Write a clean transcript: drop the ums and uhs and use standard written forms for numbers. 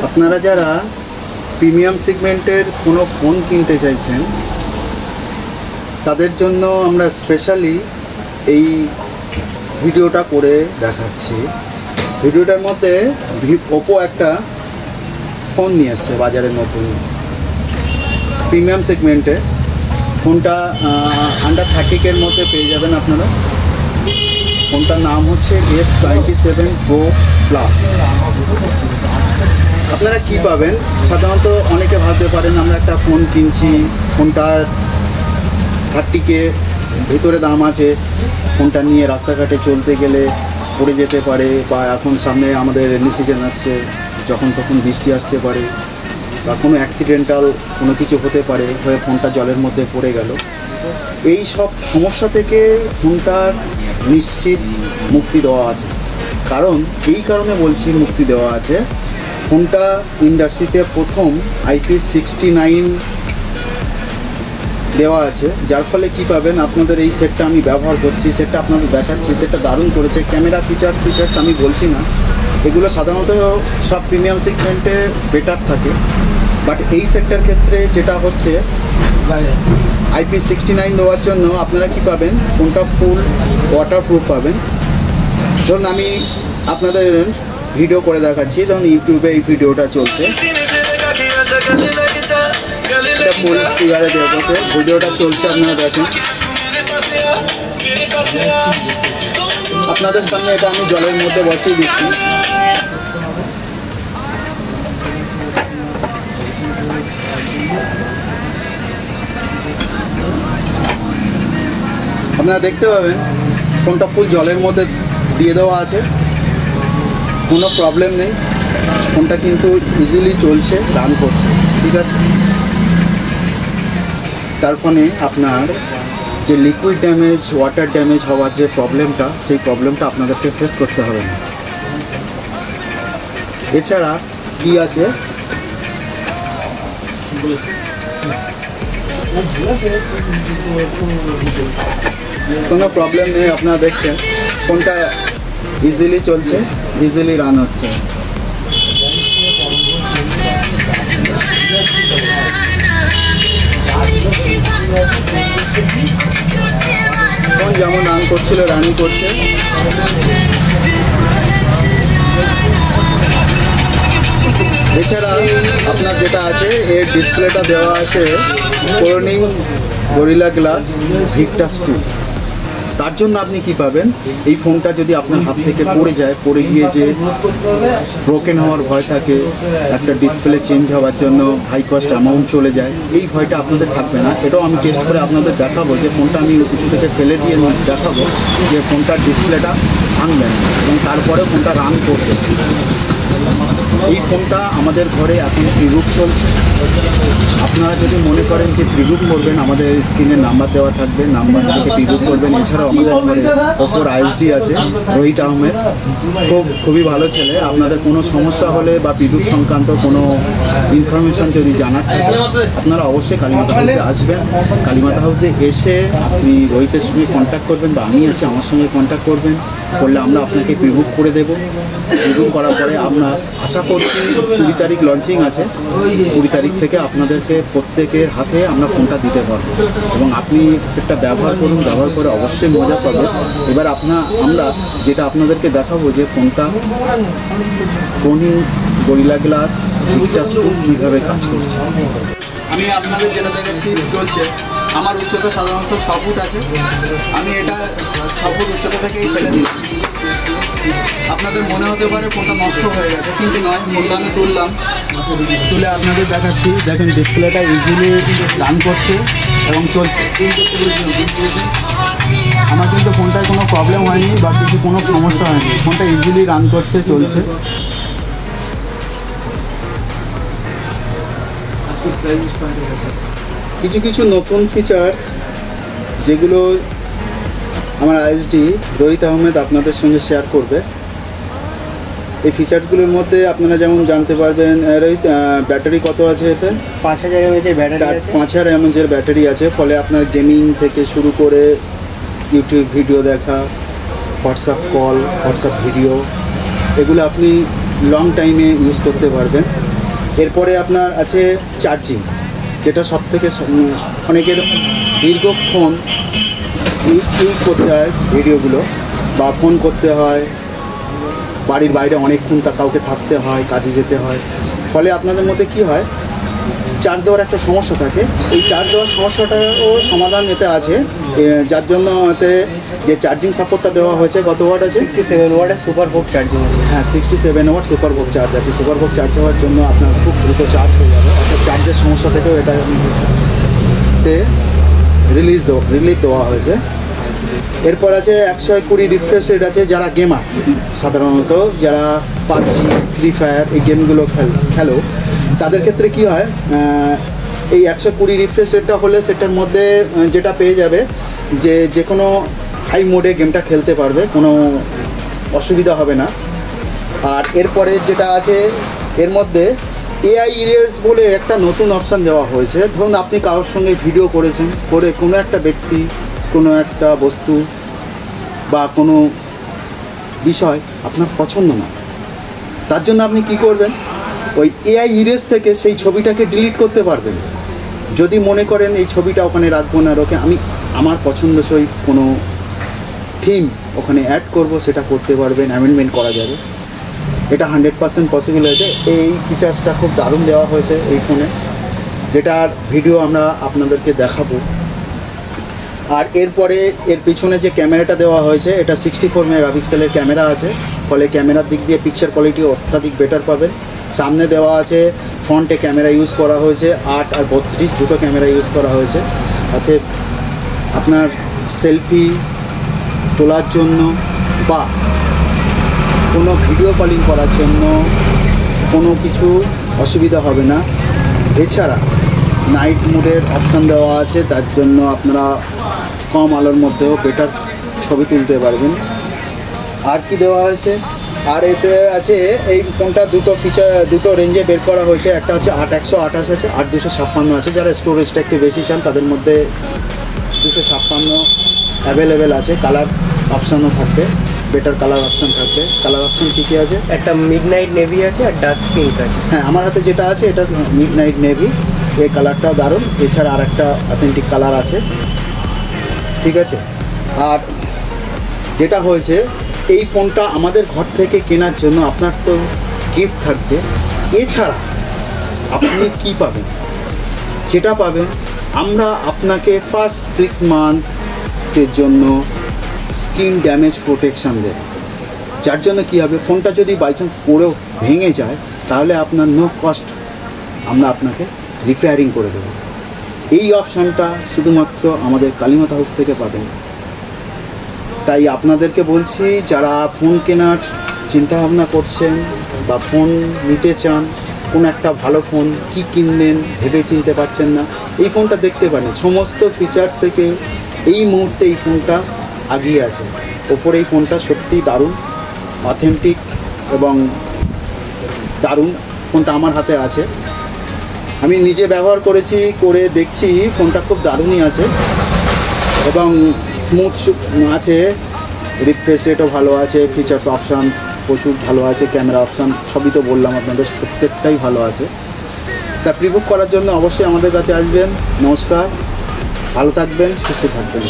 আপনারা যারা প্রিমিয়াম সেগমেন্টের কোনো ফোন কিনতে চাইছেন তাদের জন্য আমরা স্পেশালি এই ভিডিওটা করে দেখাচ্ছি। ভিডিওটার মধ্যে ওপো একটা ফোন নিয়ে এসছে বাজারে নতুন প্রিমিয়াম সেগমেন্টে। ফোনটা আন্ডার 30K মধ্যে পেয়ে যাবেন আপনারা। ফোনটার নাম হচ্ছে F27 Pro Plus। আপনারা কি পাবেন, সাধারণত অনেকে ভাবতে পারেন আমরা একটা ফোন কিনছি, ফোনটার 30K ভিতরে দাম আছে, ফোনটা নিয়ে রাস্তাঘাটে চলতে গেলে পড়ে যেতে পারে, বা এখন সামনে আমাদের রেনি সিজন আসছে, যখন তখন বৃষ্টি আসতে পারে বা কোনো অ্যাক্সিডেন্টাল কোনো কিছু হতে পারে, হয়ে ফোনটা জলের মধ্যে পড়ে গেল। এই সব সমস্যা থেকে ফোনটার নিশ্চিত মুক্তি দেওয়া আছে। কারণ এই কারণে বলছি মুক্তি দেওয়া আছে, ফোনটা ইন্ডাস্ট্রিতে প্রথম IP69 দেওয়া আছে, যার ফলে কি পাবেন আপনাদের এই সেটটা আমি ব্যবহার করছি, সেটটা আপনাদের দেখাচ্ছি, সেটটা দারুণ করেছে। ক্যামেরা ফিচার্স আমি বলছি না, এগুলো সাধারণত সব প্রিমিয়াম সেগমেন্টে বেটার থাকে, বাট এই সেটটার ক্ষেত্রে যেটা হচ্ছে IP69 দেওয়ার জন্য আপনারা কি পাবেন, ফোনটা ফুল ওয়াটারপ্রুফ পাবেন। ধরুন আমি আপনাদের ভিডিও করে দেখাচ্ছি, ধরুন ইউটিউবে এই ভিডিওটা চলছে, এটা ফুল ফিগারে দেওয়া ভিডিওটা চলছে, আপনারা দেখেন। আপনাদের সামনে এটা আমি জলের মধ্যে বসিয়ে দিচ্ছি। আপনারা দেখতে পাবেন ফোনটা ফুল জলের মধ্যে দিয়ে দেওয়া আছে, কোনো প্রবলেম নেই। ফোনটা কিন্তু ইজিলি চলছে, রান করছে, ঠিক আছে। তার ফলে আপনার যে লিকুইড ড্যামেজ, ওয়াটার ড্যামেজ হওয়ার যে প্রবলেমটা, সেই প্রবলেমটা আপনাদেরকে ফেস করতে হবে না। এছাড়া কি আছে, কোনো প্রবলেম নেই। আপনারা দেখছেন ফোনটা ইজিলি চলছে, ইজিলি রান হচ্ছে। ফোন যেমন রান করছিল রানই করছে। এছাড়া আপনার যেটা আছে, এর ডিসপ্লেটা দেওয়া আছে কোরনিং গরিলা গ্লাস ভিক্টাস 2। তার জন্য আপনি কি পাবেন, এই ফোনটা যদি আপনার হাত থেকে পড়ে যায়, পড়ে গিয়ে যে ব্রোকেন হওয়ার ভয় থাকে, একটা ডিসপ্লে চেঞ্জ হওয়ার জন্য হাই কস্ট অ্যামাউন্ট চলে যায়, এই ভয়টা আপনাদের থাকবে না। এটাও আমি টেস্ট করে আপনাদের দেখাবো, যে ফোনটা আমি কিছু থেকে ফেলে দিয়ে দেখাবো যে ফোনটার ডিসপ্লেটা ভাঙবে না এবং তারপরে ফোনটা রান করবে। এই ফোনটা আমাদের ঘরে এখন প্রিবুক চলছে। আপনারা যদি মনে করেন যে প্রিবুক করবেন, আমাদের স্ক্রিনে নাম্বার দেওয়া থাকবে, নাম্বার থেকে প্রিবুক করবেন। এছাড়াও আমাদের ঘরে ওপোর ISD আছে, রোহিত আহমেদ, খুবই ভালো ছেলে। আপনাদের কোনো সমস্যা হলে বা প্রিবুক সংক্রান্ত কোনো ইনফরমেশান যদি জানার থাকে, আপনারা অবশ্যই কালীমাতা হাউসে আসবেন। কালীমাতা হাউসে এসে আপনি রোহিতের সঙ্গে কন্ট্যাক্ট করবেন, বা আমি আছি, আমার সঙ্গে কন্ট্যাক্ট করবেন, করলে আমরা আপনাকে প্রিবুক করে দেবো। প্রিবুক করার পরে আমরা আশা করছি 20 তারিখ লঞ্চিং আছে, 20 তারিখ থেকে আপনাদেরকে প্রত্যেকের হাতে আমরা ফোনটা দিতে পারবো এবং আপনি সেটা ব্যবহার করুন, ব্যবহার করে অবশ্যই মজা পাবেন। এবার আমরা যেটা আপনাদেরকে দেখাবো যে ফোনটা কোরনিং গরিলা গ্লাস ভিক্টাস 2 কীভাবে কাজ করছে। আমি আপনাদের যেটা দেখাচ্ছি চলছে, আমার উচ্চতা সাধারণত 6 ফুট আছে, আমি এটা 6 ফুট উচ্চতা থেকেই ফেলে দিলাম। আপনাদের মনে হতে পারে ফোনটা নষ্ট হয়ে গেছে, কিন্তু নয়। ফোনটা আমি তুললাম, তুলে আপনাদের দেখাচ্ছি। দেখেন ডিসপ্লেটা ইজিলি রান করছে এবং চলছে। আমার কিন্তু ফোনটায় কোনো প্রবলেম হয়নি বা কোনো সমস্যা হয়নি, ফোনটা ইজিলি রান করছে, চলছে। কিছু নতুন ফিচার্স যেগুলো আমার ISD রোহিত আহমেদ আপনাদের সঙ্গে শেয়ার করবে। এই ফিচার্সগুলোর মধ্যে আপনারা যেমন জানতে পারবেন, রোহিত ব্যাটারি কত আছে এতে? 5000 mAh ব্যাটারি আছে। 5000 mAh ব্যাটারি আছে, ফলে আপনার গেমিং থেকে শুরু করে ইউটিউব ভিডিও দেখা, হোয়াটসঅ্যাপ কল, হোয়াটসঅ্যাপ ভিডিও, এগুলো আপনি লং টাইমে ইউজ করতে পারবেন। এরপরে আপনার আছে চার্জিং, যেটা সব থেকে অনেকের দীর্ঘক্ষণ ইউজ করতে হয়, ভিডিওগুলো বা ফোন করতে হয়, বাড়ির বাইরে অনেকক্ষণ কাউকে থাকতে হয়, কাজে যেতে হয়, ফলে আপনাদের মধ্যে কি হয়, চার্জ দেওয়ার একটা সমস্যা থাকে। এই চার্জ দেওয়ার সমস্যাটাও সমাধান এতে আছে, যার জন্য এতে যে চার্জিং সাপোর্টটা দেওয়া হয়েছে, কত ওয়াট আছে? 67 ওয়াটের সুপার ভোগ চার্জিং আছে। হ্যাঁ, 67 ওয়াট সুপার ভোগ চার্জ আছে। সুপার ভোগ চার্জ হওয়ার জন্য আপনার খুব দ্রুত চার্জ হয়ে যাবে, অর্থাৎ চার্জের সমস্যা থেকেও এটাতে রিলিফ দেওয়া হয়েছে। এরপর আছে 120 রিফ্রেশ রেট আছে। যারা গেমার, সাধারণত যারা পাবজি, ফ্রি ফায়ার এই গেমগুলো খেলো, তাদের ক্ষেত্রে কি হয়, এই 120 রিফ্রেশ রেটটা হলে সেটার মধ্যে যেটা পেয়ে যাবে, যে কোনো হাই মোডে গেমটা খেলতে পারবে, কোনো অসুবিধা হবে না। আর এরপরে যেটা আছে, এর মধ্যে AI ইরেজ বলে একটা নতুন অপশান দেওয়া হয়েছে। ধরুন আপনি কারোর সঙ্গে ভিডিও করেছেন, করে কোনো একটা ব্যক্তি, কোনো একটা বস্তু বা কোনো বিষয় আপনার পছন্দ না, তার জন্য আপনি কি করবেন, ওই AI ইরেজ থেকে সেই ছবিটাকে ডিলিট করতে পারবেন। যদি মনে করেন এই ছবিটা ওখানে রাখবো না, ওকে আমি আমার পছন্দসই কোনো থিম ওখানে অ্যাড করব, সেটা করতে পারবেন, অ্যামেন্ডমেন্ট করা যাবে। এটা 100% পসিবল হয়েছে। এই ফিচার্সটা খুব দারুণ দেওয়া হয়েছে এই ফোনে, যেটার ভিডিও আমরা আপনাদেরকে দেখাবো। আর এরপরে এর পিছনে যে ক্যামেরাটা দেওয়া হয়েছে, এটা 64 মেগাপিক্সেলের ক্যামেরা আছে, ফলে ক্যামেরার দিক দিয়ে পিকচার কোয়ালিটি অত্যাধিক বেটার পাবেন। সামনে দেওয়া আছে, ফ্রন্টে ক্যামেরা ইউজ করা হয়েছে, 8 আর 32 দুটো ক্যামেরা ইউজ করা হয়েছে। অর্থাৎ আপনার সেলফি তোলার জন্য বা কোনো ভিডিও কলিং করার জন্য কোনো কিছু অসুবিধা হবে না। এছাড়া নাইট মোডের অপশান দেওয়া আছে, তার জন্য আপনারা কম আলোর মধ্যেও বেটার ছবি তুলতে পারবেন। আর কি দেওয়া হয়েছে, আর এতে আছে এই ফোনটা দুটো রেঞ্জে বের করা হয়েছে। একটা হচ্ছে 8128 আছে, 8256 আছে। যারা স্টোরেজটা একটু বেশি চান তাদের মধ্যে 256 অ্যাভেলেবেল আছে। কালার অপশানও থাকবে, বেটার কালার অপশান থাকবে। কালার অপশান কী কী আছে? একটা মিডনাইট নেভি আছে আর ডাস্ট পিঙ্ক আছে। হ্যাঁ, আমার হাতে যেটা আছে এটা মিডনাইট নেভি, এই কালারটাও দারুণ। এছাড়া আর একটা অথেন্টিক কালার আছে, ঠিক আছে। আর যেটা হয়েছে, এই ফোনটা আমাদের ঘর থেকে কেনার জন্য আপনার তো গিফট থাকবে। এছাড়া আপনি কি পাবেন, যেটা পাবেন, আমরা আপনাকে ফার্স্ট 6 মান্থের জন্য স্ক্রিন ড্যামেজ প্রোটেকশান দেব, যার জন্য কী হবে, ফোনটা যদি বাই চান্স পড়েও ভেঙে যায়, তাহলে আপনার নো কস্ট আমরা আপনাকে রিপেয়ারিং করে দেবো। এই অপশানটা শুধুমাত্র আমাদের কালীমাতা হাউস থেকে পাবেন। তাই আপনাদেরকে বলছি, যারা ফোন কেনার চিন্তাভাবনা করছেন বা ফোন নিতে চান, কোনো একটা ভালো ফোন কি কিনবেন ভেবে চিনতে পারছেন না, এই ফোনটা দেখতে পারেন। সমস্ত ফিচার্স থেকে এই মুহূর্তে এই ফোনটা আগিয়ে আছে। ওপরে এই ফোনটা সত্যি দারুণ, অথেন্টিক এবং দারুণ। ফোনটা আমার হাতে আছে, আমি নিজে ব্যবহার করেছি, করে দেখছি ফোনটা খুব দারুণই আছে এবং স্মুথ আছে। রিফ্রেশ রেটও ভালো আছে, ফিচার্স অপশান প্রচুর ভালো আছে, ক্যামেরা অপশান সবই তো বললাম আপনাদের, প্রত্যেকটাই ভালো আছে। তা প্রিবুক করার জন্য অবশ্যই আমাদের কাছে আসবেন। নমস্কার, ভালো থাকবেন, সুস্থ থাকবেন।